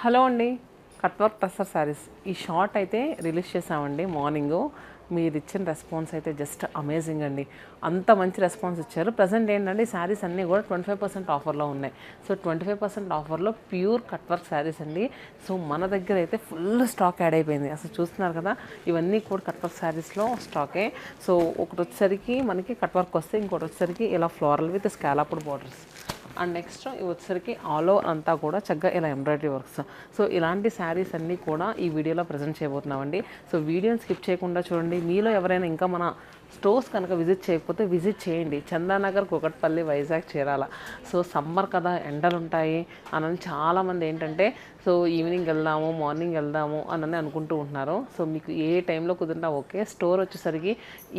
Hello అండి. Cut work tussar saris ఈ short అయితే రిలీజ్ చేసామండి మార్నింగు. మీరు ఇచ్చిన రెస్పాన్స్ అయితే జస్ట్ అమేజింగ్ అండి. అంత మంచి రెస్పాన్స్ ఇచ్చారు. ప్రజెంట్ ఏంటంటే ఈ శారీస్ అన్నీ కూడా 25% ఆఫర్లో ఉన్నాయి. సో 25% ఆఫర్లో ప్యూర్ కట్ వర్క్ శారీస్ అండి. సో మన దగ్గర అయితే ఫుల్ స్టాక్ యాడ్ అయిపోయింది. అసలు చూస్తున్నారు కదా, ఇవన్నీ కూడా కట్ వర్క్ శారీస్లో స్టాకే. సో ఒకటి వచ్చేసరికి మనకి కట్ వర్క్ వస్తే, ఇంకోటి వచ్చేసరికి ఇలా floral with scalloped borders, and next ఇవి వచ్చేసరికి ఆల్ ఓవర్ అంతా కూడా చక్కగా ఇలా ఎంబ్రాయిడరీ వర్క్స్. సో ఇలాంటి శారీస్ అన్నీ కూడా ఈ వీడియోలో ప్రజెంట్ చేయబోతున్నామండి. సో వీడియోని స్కిప్ చేయకుండా చూడండి. మీలో ఎవరైనా ఇంకా మన స్టోర్స్ కనుక విజిట్ చేయకపోతే విజిట్ చేయండి. చందానగర్, కూకట్పల్లి, వైజాగ్, చీరాల. సో సమ్మర్ కదా, ఎండలు ఉంటాయి అని చాలామంది ఏంటంటే సో ఈవినింగ్ వెళ్దాము, మార్నింగ్ వెళ్దాము అని అనుకుంటూ ఉంటున్నారు. సో మీకు ఏ టైంలో కుదిరినా ఓకే. స్టోర్ వచ్చేసరికి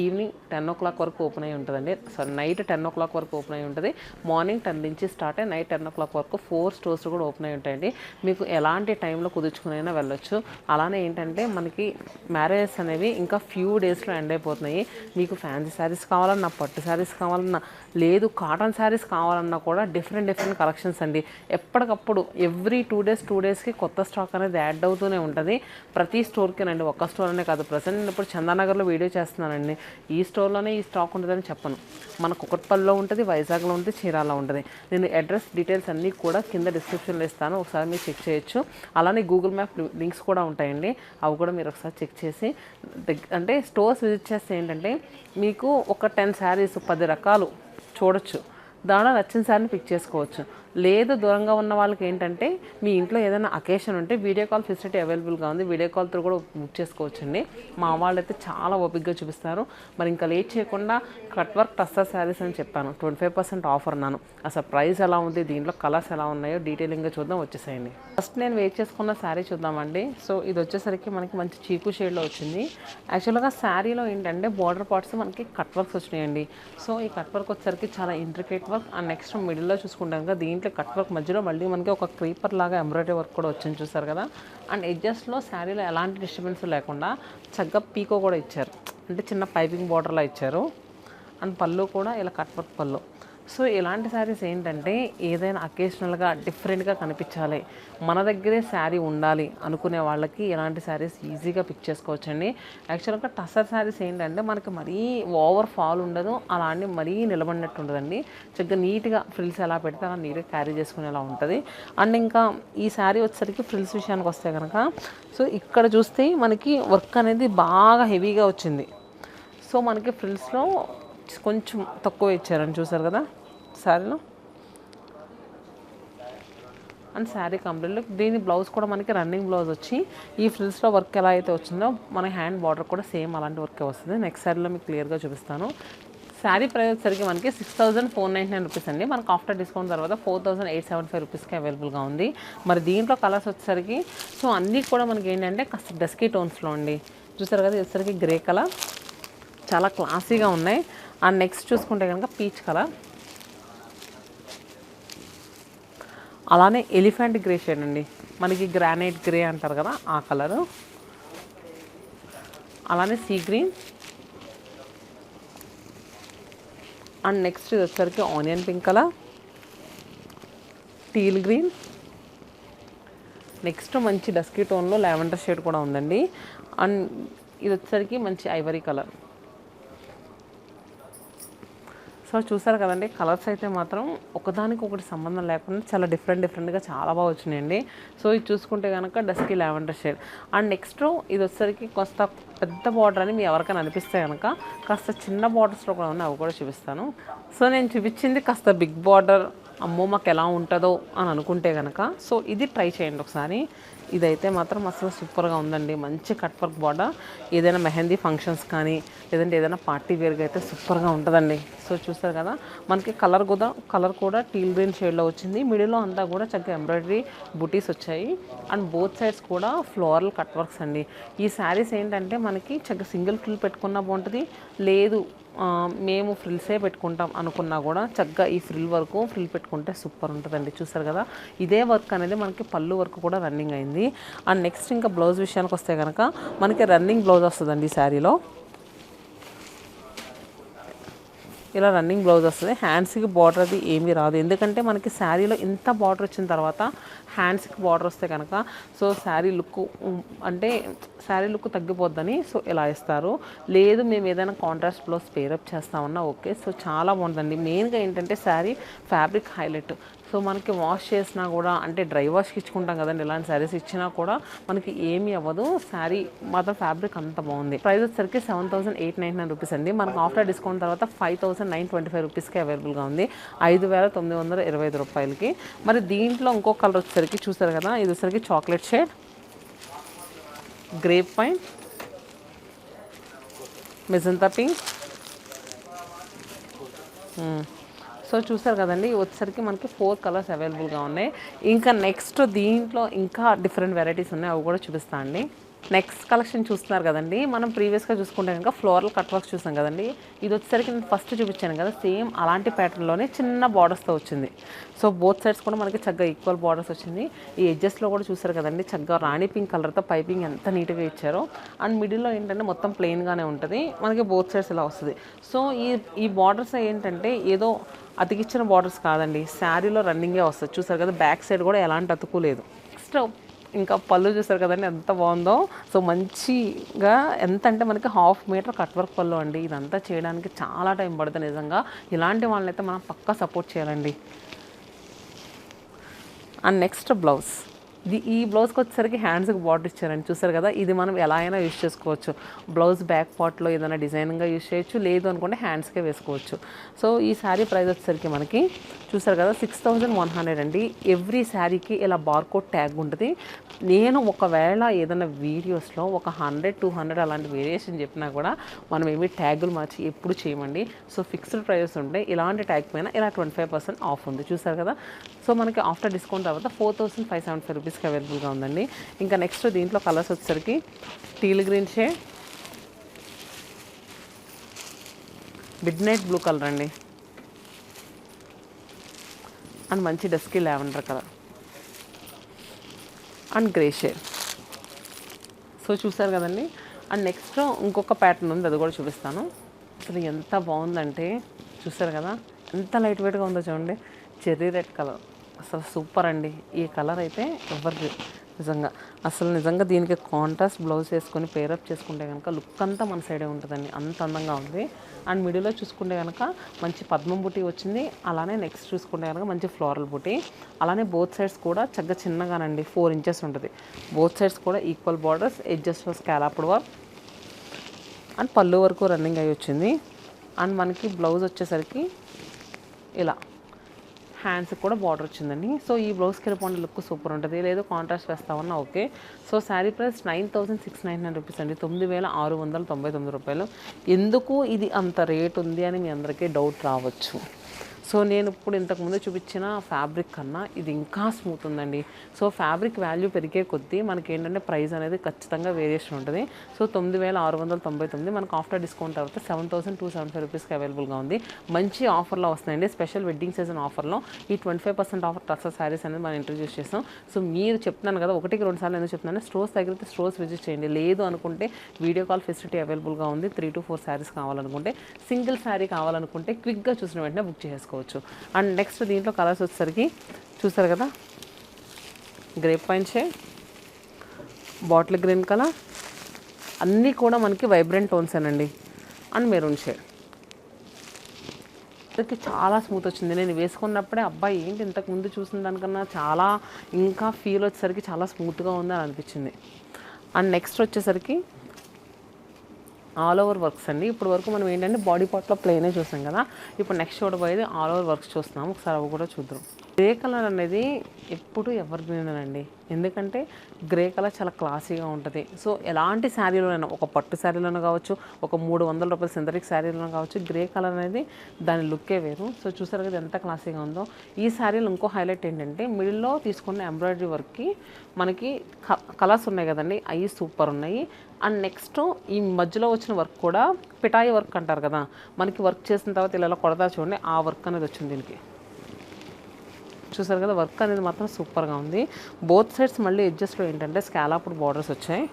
ఈవినింగ్ 10 o'clock వరకు ఓపెన్ అయి ఉంటుందండి. సారీ, నైట్ 10 o'clock వరకు ఓపెన్ అయి ఉంటుంది. మార్నింగ్ 10 నుంచి స్టార్ట్ అయ్యి నైట్ 10 o'clock వరకు 4 స్టోర్స్ కూడా ఓపెన్ అయి ఉంటాయండి. మీకు ఎలాంటి టైంలో కుదుర్చుకునైనా వెళ్ళొచ్చు. అలానే ఏంటంటే మనకి మ్యారేజెస్ అనేవి ఇంకా ఫ్యూ డేస్లో ఎండ్ అయిపోతున్నాయి. మీకు ఫ్యాన్సీ శారీస్ కావాలన్నా, పట్టు శారీస్ కావాలన్నా, లేదు కాటన్ శారీస్ కావాలన్నా కూడా డిఫరెంట్ కలెక్షన్స్ అండి. ఎప్పటికప్పుడు ఎవ్రీ 2 డేస్కి కొత్త స్టాక్ అనేది యాడ్ అవుతూనే ఉంటుంది. ప్రతి స్టోర్కి రండి, ఒక్క స్టోర్ అనే కాదు. ప్రజెంట్ నేను ఇప్పుడు చందానగర్లో వీడియో చేస్తున్నానండి. ఈ స్టోర్లోనే ఈ స్టాక్ ఉంటుందని చెప్పను. మన కుకట్పల్లిలో ఉంటుంది, వైజాగ్లో ఉంటుంది, చీరాల్లో ఉంటుంది. నేను అడ్రస్ డీటెయిల్స్ అన్నీ కూడా కింద డిస్క్రిప్షన్లో ఇస్తాను, ఒకసారి మీరు చెక్ చేయొచ్చు. అలానే గూగుల్ మ్యాప్ లింక్స్ కూడా ఉంటాయండి, అవి కూడా మీరు ఒకసారి చెక్ చేసి అంటే స్టోర్స్ విజిట్ చేస్తే ఏంటంటే మీకు ఒక 10 శారీస్ 10 రకాలు చూడొచ్చు. దానిలో నచ్చిన శారీని పిక్ చేసుకోవచ్చు. లేదు దూరంగా ఉన్న వాళ్ళకి ఏంటంటే మీ ఇంట్లో ఏదైనా అకేషన్ ఉంటే వీడియో కాల్ ఫెసిలిటీ అవైలబుల్గా ఉంది. వీడియో కాల్తో కూడా బుక్ చేసుకోవచ్చండి. మా వాళ్ళు అయితే చాలా ఓపిక్గా చూపిస్తారు. మరి ఇంకా లేట్ చేయకుండా కట్ వర్క్ టస్సర్ శారీస్ అని చెప్పాను, 25% ఆఫర్ అన్నాను. అసలు ప్రైస్ ఎలా ఉంది, దీంట్లో కలర్స్ ఎలా ఉన్నాయో డీటెయిలింగ్గా చూద్దాం, వచ్చేసేయండి. ఫస్ట్ నేను వెయిట్ చేసుకున్న శారీ చూద్దామండి. సో ఇది వచ్చేసరికి మనకి మంచి చీకు షేడ్లో వచ్చింది. యాక్చువల్గా శారీలో ఏంటంటే బార్డర్ పార్ట్స్ మనకి కట్ వర్క్స్ వచ్చినాయండి. సో ఈ కట్ వర్క్ వచ్చేసరికి చాలా ఇంట్రికేట్ వర్క్. అండ్ నెక్స్ట్ మిడిల్లో చూసుకుంటాం కదా, దీంట్లో కట్ వర్క్ మధ్యలో మళ్ళీ మనకి ఒక క్రీపర్ లాగా ఎంబ్రాయిడరీ వర్క్ కూడా వచ్చింది, చూసారు కదా. అండ్ ఎడ్జస్ట్లో శారీలో ఎలాంటి డిస్టర్బెన్స్ లేకుండా చక్కగా పీకో కూడా ఇచ్చారు, అంటే చిన్న పైపింగ్ బార్డర్లా ఇచ్చారు. అండ్ పళ్ళు కూడా ఇలా కట్ వర్క్ పళ్ళు. సో ఇలాంటి శారీస్ ఏంటంటే ఏదైనా అకేషనల్గా డిఫరెంట్గా కనిపించాలి, మన దగ్గరే శారీ ఉండాలి అనుకునే వాళ్ళకి ఇలాంటి శారీస్ ఈజీగా పిక్ చేసుకోవచ్చండి. యాక్చువల్గా టస్సర్ శారీస్ ఏంటంటే మనకి మరీ ఓవర్ ఫాల్ ఉండదు, అలాంటి మరీ నిలబడినట్టు ఉండదండి. చక్కగా నీట్గా ఫ్రిల్స్ ఎలా పెడితే అలా నీట్గా క్యారీ చేసుకునేలా ఉంటుంది. అండ్ ఇంకా ఈ శారీ వచ్చేసరికి ఫ్రిల్స్ విషయానికి వస్తే కనుక, సో ఇక్కడ చూస్తే మనకి వర్క్ అనేది బాగా హెవీగా వచ్చింది. సో మనకి ఫ్రిల్స్లో కొంచెం తక్కువ ఇచ్చారని చూసారు కదా శారీలో. అండ్ శారీ కంప్లీట్ దీని బ్లౌజ్ కూడా మనకి రన్నింగ్ బ్లౌజ్ వచ్చి ఈ ఫ్రిల్స్లో వర్క్ ఎలా అయితే వచ్చిందో మన హ్యాండ్ బార్డర్ కూడా సేమ్ అలాంటి వర్కే వస్తుంది. నెక్స్ట్ శారీలో మీకు క్లియర్గా చూపిస్తాను. శారీ ప్రైస్ వచ్చేసరికి మనకి 6,499 రూపీస్ అండి. మనకు ఆఫ్టర్ డిస్కౌంట్ తర్వాత 4,875 రూపీస్కి అవైలబుల్గా ఉంది. మరి దీంట్లో కలర్స్ వచ్చేసరికి సో అన్నీ కూడా మనకి ఏంటంటే కాస్త డస్కీ టోన్స్లో అండి. చూసారు కదా, వచ్చేసరికి గ్రే కలర్ చాలా క్లాసీగా ఉన్నాయి. అండ్ నెక్స్ట్ చూసుకుంటే కనుక పీచ్ కలర్, అలానే ఎలిఫెంట్ గ్రే షేడ్ అండి, మనకి గ్రానైట్ గ్రే అంటారు కదా ఆ కలరు. అలానే సీ గ్రీన్. అండ్ నెక్స్ట్ ఇది వచ్చేసరికి onion pink colour, teal green. Next మంచి డస్కీ టోన్లో లావెండర్ షేడ్ కూడా ఉందండి. అండ్ ఇది వచ్చేసరికి మంచి ఐవరీ కలర్. సో చూసారు కదండి, కలర్స్ అయితే మాత్రం ఒకదానికి ఒకటి సంబంధం లేకుండా చాలా డిఫరెంట్గా చాలా బాగా వచ్చినాయండి. సో ఇది చూసుకుంటే కనుక dusky lavender shade. And next ఇది వచ్చేసరికి కాస్త పెద్ద బార్డర్ అని మీ ఎవరికైనా అనిపిస్తే కనుక కాస్త చిన్న బార్డర్స్లో కూడా ఉన్నాయి, అవి కూడా చూపిస్తాను. సో నేను చూపించింది కాస్త బిగ్ బార్డర్, అమ్మో మాకు ఎలా ఉంటుందో అని అనుకుంటే కనుక సో ఇది ట్రై చేయండి ఒకసారి. ఇదైతే మాత్రం అసలు సూపర్గా ఉందండి. మంచి కట్ వర్క్ బార్డర్, ఏదైనా మెహందీ ఫంక్షన్స్ కానీ లేదంటే ఏదైనా పార్టీ వేర్గా అయితే సూపర్గా ఉంటుందండి. సో చూస్తారు కదా, మనకి కలర్ కూడా టీల్ గ్రీన్ షేడ్లో వచ్చింది. మిడిల్లో అంతా కూడా చక్కగా ఎంబ్రాయిడరీ బుటీస్ వచ్చాయి. అండ్ బోత్ సైడ్స్ కూడా ఫ్లోరల్ కట్ వర్క్స్ అండి. ఈ శారీస్ ఏంటంటే మనకి చక్కగా సింగిల్ ఫ్రిల్ పెట్టుకున్నా బాగుంటుంది, లేదు మేము ఫ్రిల్సే పెట్టుకుంటాం అనుకున్నా కూడా చక్కగా ఈ ఫ్రిల్ పెట్టుకుంటే సూపర్ ఉంటుందండి. చూసారు కదా, ఇదే వర్క్ అనేది మనకి పళ్ళు వర్క్ కూడా రన్నింగ్ అయింది. అండ్ నెక్స్ట్ ఇంకా బ్లౌజ్ విషయానికి వస్తే కనుక మనకి రన్నింగ్ బ్లౌజ్ వస్తుందండి ఈ శారీలో. ఇలా రన్నింగ్ బ్లౌజ్ వస్తుంది. హ్యాండ్స్కి బార్డర్ అది ఏమీ రాదు, ఎందుకంటే మనకి శారీలో ఇంత బార్డర్ వచ్చిన తర్వాత హ్యాండ్స్కి బార్డర్ వస్తే కనుక సో శారీ లుక్ అంటే శారీ లుక్ తగ్గిపోద్దని సో ఇలా ఇస్తారు. లేదు మేము ఏదైనా కాంట్రాస్ట్ బ్లౌజ్ పేరప్ చేస్తామన్నా ఓకే. సో చాలా బాగుంటుందండి. మెయిన్గా ఏంటంటే శారీ ఫ్యాబ్రిక్ హైలైట్. సో మనకి వాష్ చేసినా కూడా అంటే డ్రై వాష్కి ఇచ్చుకుంటాం కదండి, ఇలాంటి శారీస్ ఇచ్చినా కూడా మనకి ఏమీ అవ్వదు. శారీ మాత్రం ఫ్యాబ్రిక్ అంత బాగుంది. ప్రైస్ వచ్చేసరికి 7,899 రూపీస్ అండి. మనకు ఆఫ్టర్ డిస్కౌంట్ తర్వాత 5,925 రూపీస్కి అవైలబుల్గా ఉంది, 5,925 రూపాయలకి. మరి దీంట్లో ఇంకో కలర్ వచ్చేసరికి చూసారు కదా, ఇది వచ్చేసరికి chocolate shade, grape wine, magenta pink. So చూసారు కదండి, వచ్చేసరికి మనకి 4 కలర్స్ అవైలబుల్గా ఉన్నాయి. ఇంకా నెక్స్ట్ దీంట్లో ఇంకా డిఫరెంట్ వెరైటీస్ ఉన్నాయి, అవి కూడా చూపిస్తాను అండి. నెక్స్ట్ కలెక్షన్ చూస్తున్నారు కదండి, మనం ప్రీవియస్గా చూసుకుంటే కనుక ఫ్లోరల్ కట్ వర్క్స్ చూసాం కదండి. ఇది వచ్చేసరికి నేను ఫస్ట్ చూపించాను కదా, సేమ్ అలాంటి ప్యాటర్న్లోనే చిన్న బార్డర్స్తో వచ్చింది. సో బోత్ సైడ్స్ కూడా మనకి చక్కగా ఈక్వల్ బార్డర్స్ వచ్చింది. ఈ ఎడ్జెస్లో కూడా చూసారు కదండి, చక్కగా రాణి పింక్ కలర్తో పైపింగ్ ఎంత నీట్గా ఇచ్చారో. అండ్ మిడిల్లో ఏంటంటే మొత్తం ప్లెయిన్గానే ఉంటుంది, మనకి బోత్ సైడ్స్ ఇలా వస్తుంది. సో ఈ బార్డర్స్ ఏంటంటే ఏదో అతికిచ్చిన బార్డర్స్ కాదండి, శారీలో రన్నింగే వస్తుంది. చూసారు కదా, బ్యాక్ సైడ్ కూడా ఎలాంటి అతుకులేదు. నెక్స్ట్ ఇంకా పళ్ళు చూసారు కదండి ఎంత బాగుందో. సో మంచిగా ఎంత అంటే మనకి 1/2 మీటర్ కట్ వర్క్ పళ్ళు అండి. ఇదంతా చేయడానికి చాలా టైం పడుతుంది నిజంగా. ఇలాంటి వాళ్ళనైతే మనం పక్కా సపోర్ట్ చేయాలండి. అండ్ నెక్స్ట్ బ్లౌజ్, ఈ బ్లౌజ్కి వచ్చేసరికి హ్యాండ్స్కి బార్డర్ ఇచ్చారండి. చూసారు కదా, ఇది మనం ఎలా అయినా యూజ్ చేసుకోవచ్చు. బ్లౌజ్ బ్యాక్ పార్ట్లో ఏదైనా డిజైన్గా యూజ్ చేయొచ్చు, లేదు అనుకుంటే హ్యాండ్స్కే వేసుకోవచ్చు. సో ఈ శారీ ప్రైస్ వచ్చేసరికి మనకి చూసారు కదా 6,100 అండి. ఎవ్రీ శారీకి ఇలా బార్కోడ్ ట్యాగ్ ఉంటుంది. నేను ఒకవేళ ఏదైనా వీడియోస్లో ఒక 100-200 అలాంటి వేరియేషన్ చెప్పినా కూడా మనం ఏమి ట్యాగులు మార్చి ఎప్పుడు చేయమండి. సో ఫిక్స్డ్ ప్రైజెస్ ఉంటాయి. ఇలాంటి ట్యాగ్ పైన ఇలా 25% ఆఫ్ ఉంది, చూసారు కదా. సో మనకి ఆఫ్టర్ డిస్కౌంట్ తర్వాత 4,575 రూపీస్కి అవైలబుల్గా ఉందండి. ఇంకా నెక్స్ట్ దీంట్లో కలర్స్ వచ్చేసరికి teal green shade, mid night blue colour అండి, అండ్ మంచి dusky lavender colour, and grey shade. So చూసారు కదండి. అండ్ నెక్స్ట్ ఇంకొక ప్యాటర్న్ ఉంది, అది కూడా చూపిస్తాను. అసలు ఎంత బాగుందంటే చూసారు కదా, ఎంత లైట్ వెయిట్గా ఉందో చూడండి. చెర్రీ రెడ్ కలర్ అసలు సూపర్ అండి. ఈ కలర్ అయితే ఎవరికి నిజంగా దీనికి కాంట్రాస్ట్ బ్లౌజ్ వేసుకొని పేరప్ చేసుకుంటే కనుక లుక్ అంతా మన సైడే ఉంటుందండి, అంత అందంగా ఉంది. అండ్ మిడిల్లో చూసుకుంటే కనుక మంచి పద్మం బుటీ వచ్చింది. అలానే నెక్స్ట్ చూసుకుంటే కనుక మంచి ఫ్లోరల్ బుటీ. అలానే బోత్ సైడ్స్ కూడా చక్కగా చిన్నగానండి 4 ఇంచెస్ ఉంటుంది. బోత్ సైడ్స్ కూడా ఈక్వల్ బార్డర్స్, ఎడ్జెస్లో స్కాలప్డ్ వర్క్, అండ్ పళ్ళు వరకు రన్నింగ్ అయ్యి వచ్చింది. అండ్ మనకి బ్లౌజ్ వచ్చేసరికి ఇలా హ్యాండ్స్కి కూడా బార్డర్ వచ్చిందండి. సో ఈ బ్లౌజ్కి వెళ్ళిపోండి, లుక్ సూపర్ ఉంటుంది. లేదు కాంట్రాస్ట్ వేస్తామన్నా okay. So sari price 9,699 rupees అండి, 9,699 రూపాయలు. ఎందుకు ఇది అంత రేట్ ఉంది అని మీ అందరికీ డౌట్ రావచ్చు. సో నేను ఇప్పుడు ఇంతకుముందు చూపించిన ఫ్యాబ్రిక్ కన్నా ఇది ఇంకా స్మూత్ ఉందండి. సో ఫ్యాబ్రిక్ వాల్యూ పెరిగే కొద్దీ మనకి ఏంటంటే ప్రైస్ అనేది ఖచ్చితంగా వేరియేషన్ ఉంటుంది. సో 9,699 మనకు ఆఫ్టర్ డిస్కౌంట్ తర్వాత 7,275 రూపీస్కి అవైలబుల్గా ఉంది. మంచి ఆఫర్లో వస్తున్నాయండి, స్పెషల్ వెడ్డింగ్ సీజన్ ఆఫర్లో ఈ 25% ఆఫర్ టస్సర్ శారీస్ అనేది మనం ఇంట్రడ్యూస్ చేస్తాం. సో మీరు చెప్తున్నాను కదా, 1-2 సార్లు ఎందుకు చెప్తున్నాను, స్టోర్స్ దగ్గర స్టోర్స్ విజిట్ చేయండి. లేదు అనుకుంటే వీడియో కాల్ ఫెసిలిటీ అవైలబుల్గా ఉంది. 3-4 శారీస్ కావాలనుకుంటే, సింగిల్ శారీ కావాలనుకుంటే క్విక్గా చూసిన వెంటనే బుక్ చేసుకోవచ్చు. అండ్ నెక్స్ట్ దీంట్లో కలర్స్ వచ్చేసరికి చూసారు కదా, grape wine shade, bottle green colour, అన్నీ కూడా మనకి వైబ్రెంట్ టోన్స్ అండి. అండ్ మెరూన్ షేడ్ చాలా స్మూత్ వచ్చింది. నేను వేసుకున్నప్పుడే అబ్బాయి ఏంటి ఇంతకుముందు చూసిన దానికన్నా చాలా ఇంకా ఫీల్ వచ్చేసరికి చాలా స్మూత్గా ఉంది అని అనిపించింది. అండ్ నెక్స్ట్ వచ్చేసరికి ఆల్ ఓవర్ వర్క్స్ అండి. ఇప్పుడు వరకు మనం ఏంటంటే బాడీ పార్ట్లో ప్లెయినే చూసాం కదా, ఇప్పుడు నెక్స్ట్ చూడబోయేది ఆల్ ఓవర్ వర్క్స్ చూస్తున్నాం. ఒకసారి అవి కూడా చూద్దాం. గ్రే కలర్ అనేది ఎప్పుడు ఎవర్ గ్రీన్ అండి, ఎందుకంటే గ్రే కలర్ చాలా క్లాసీగా ఉంటుంది. సో ఎలాంటి శారీలోనైనా, ఒక పట్టు శారీలోనూ కావచ్చు, ఒక 300 రూపాయల సింథటిక్ శారీలోనూ కావచ్చు, గ్రే కలర్ అనేది దాని లుక్కే వేరు. సో చూసారు కదా ఎంత క్లాసీగా ఉందో. ఈ శారీలో ఇంకో హైలైట్ ఏంటంటే మిడిల్లో తీసుకున్న ఎంబ్రాయిడరీ వర్క్కి మనకి కలర్స్ ఉన్నాయి కదండి, అవి సూపర్ ఉన్నాయి. అండ్ నెక్స్ట్ ఈ మధ్యలో వచ్చిన వర్క్ కూడా పిటాయి వర్క్ అంటారు కదా, మనకి వర్క్ చేసిన తర్వాత ఇలా కొడతా చూడండి, ఆ వర్క్ అనేది వచ్చింది దీనికి. చూసారు కదా, వర్క్ అనేది మాత్రం సూపర్గా ఉంది. బోత్ సైడ్స్ మళ్ళీ ఎడ్జెస్ట్లో ఏంటంటే స్కాలప్డ్ బార్డర్స్ వచ్చాయి.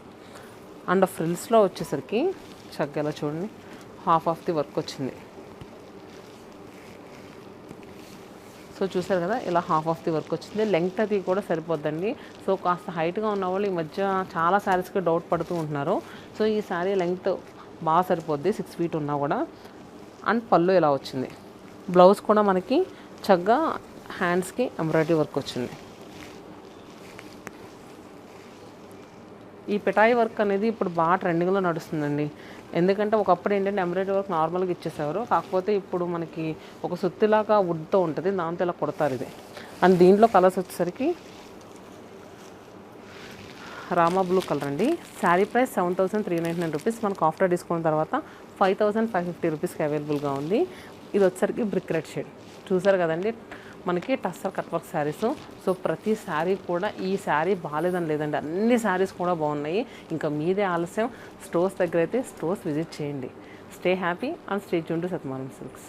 అండ్ ఫ్రిల్స్లో వచ్చేసరికి చక్కగా చూడండి హాఫ్ ఆఫ్ ది వర్క్ వచ్చింది. సో చూసారు కదా ఇలా హాఫ్ ఆఫ్ ది వర్క్ వచ్చింది. లెంగ్త్ అది కూడా సరిపోద్దండి. సో కాస్త హైట్గా ఉన్న వాళ్ళు ఈ మధ్య చాలా శారీస్కి డౌట్ పడుతూ ఉంటున్నారు. సో ఈ శారీ లెంగ్త్ బాగా సరిపోద్ది 6 feet ఉన్నా కూడా. అండ్ పళ్ళు ఇలా వచ్చింది. బ్లౌజ్ కూడా మనకి చక్కగా హ్యాండ్స్కి ఎంబ్రాయిడరీ వర్క్ వచ్చింది. ఈ పిటాయి వర్క్ అనేది ఇప్పుడు బాగా ట్రెండింగ్లో నడుస్తుందండి. ఎందుకంటే ఒకప్పుడు ఏంటంటే ఎంబ్రాయిడరీ వర్క్ నార్మల్గా ఇచ్చేసేవారు. కాకపోతే ఇప్పుడు మనకి ఒక సుత్తిలాగా వుడ్తో ఉంటుంది, దాంతో ఇలా కొడతారు ఇది. అండ్ దీంట్లో కలర్స్ వచ్చేసరికి రామా బ్లూ కలర్ అండి. Sari price 7,399 rupees. మనకు ఆఫ్టర్ డిస్కౌంట్ తర్వాత 5,550 రూపీస్కి అవైలబుల్గా ఉంది. ఇది వచ్చేసరికి బ్రిక్ రెడ్ షేడ్. చూసారు కదండి మనకి tussar cut work saris. So ప్రతి శారీ కూడా ఈ శారీ బాగాలేదని లేదండి, అన్ని శారీస్ కూడా బాగున్నాయి. ఇంకా మీదే ఆలస్యం. స్టోర్స్ దగ్గర అయితే స్టోర్స్ విజిట్ చేయండి. Stay happy and stay tune to Satyanarayana silks.